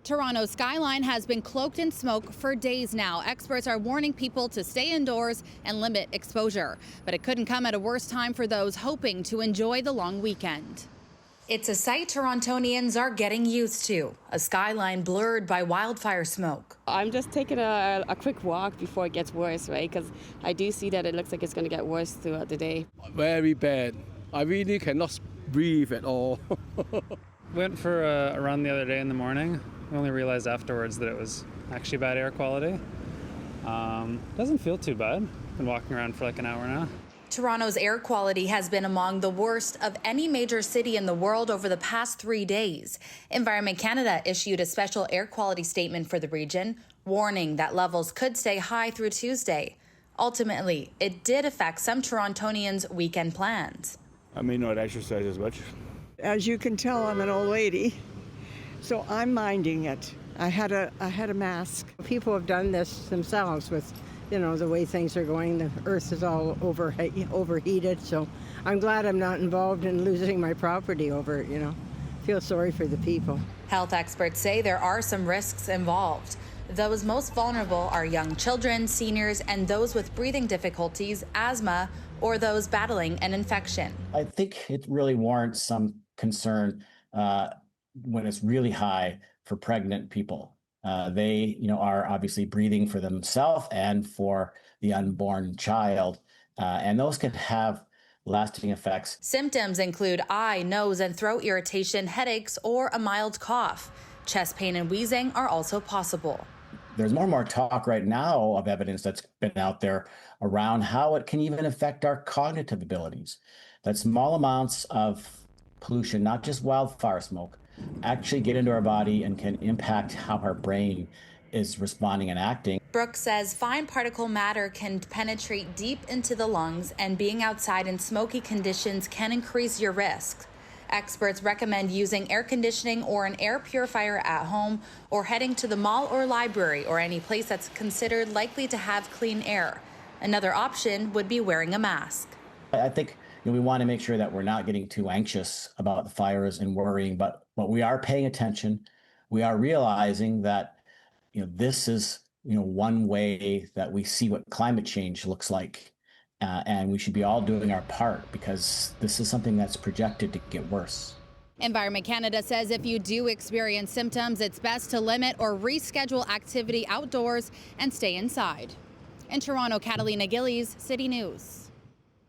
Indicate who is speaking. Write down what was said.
Speaker 1: Toronto's skyline has been cloaked in smoke for days now. Experts are warning people to stay indoors and limit exposure. But it couldn't come at a worse time for those hoping to enjoy the long weekend. It's a sight Torontonians are getting used to, a skyline blurred by wildfire smoke.
Speaker 2: I'm just taking a quick walk before it gets worse, right? Because I do see that it looks like it's going to get worse throughout the day.
Speaker 3: Very bad. I really cannot breathe at all.
Speaker 4: Went for a run the other day in the morning. I only realized afterwards that it was actually bad air quality. Doesn't feel too bad. Been walking around for like an hour now.
Speaker 1: Toronto's air quality has been among the worst of any major city in the world over the past 3 days. Environment Canada issued a special air quality statement for the region, warning that levels could stay high through Tuesday. Ultimately, it did affect some Torontonians' weekend plans.
Speaker 3: I may not exercise as much.
Speaker 5: As you can tell, I'm an old lady, so I'm minding it. I had a mask.
Speaker 6: People have done this themselves with, the way things are going. The earth is all overheated, so I'm glad I'm not involved in losing my property over it, Feel sorry for the people.
Speaker 1: Health experts say there are some risks involved. Those most vulnerable are young children, seniors, and those with breathing difficulties, asthma, or those battling an infection.
Speaker 7: I think it really warrants some concern when it's really high for pregnant people. They, are obviously breathing for themselves and for the unborn child, and those can have lasting effects.
Speaker 1: Symptoms include eye, nose, and throat irritation, headaches, or a mild cough. Chest pain and wheezing are also possible.
Speaker 7: There's more and more talk right now of evidence that's been out there around how it can even affect our cognitive abilities. That small amounts of pollution, not just wildfire smoke, actually get into our body and can impact how our brain is responding and acting.
Speaker 1: Brooks says fine particle matter can penetrate deep into the lungs, and being outside in smoky conditions can increase your risk. Experts recommend using air conditioning or an air purifier at home, or heading to the mall or library or any place that's considered likely to have clean air. Another option would be wearing a mask.
Speaker 7: I think we want to make sure that we're not getting too anxious about the fires and worrying, but we are paying attention. We are realizing that this is one way that we see what climate change looks like. And we should be all doing our part, because this is something that's projected to get worse.
Speaker 1: Environment Canada says if you do experience symptoms, it's best to limit or reschedule activity outdoors and stay inside. In Toronto, Catalina Gillies, City News.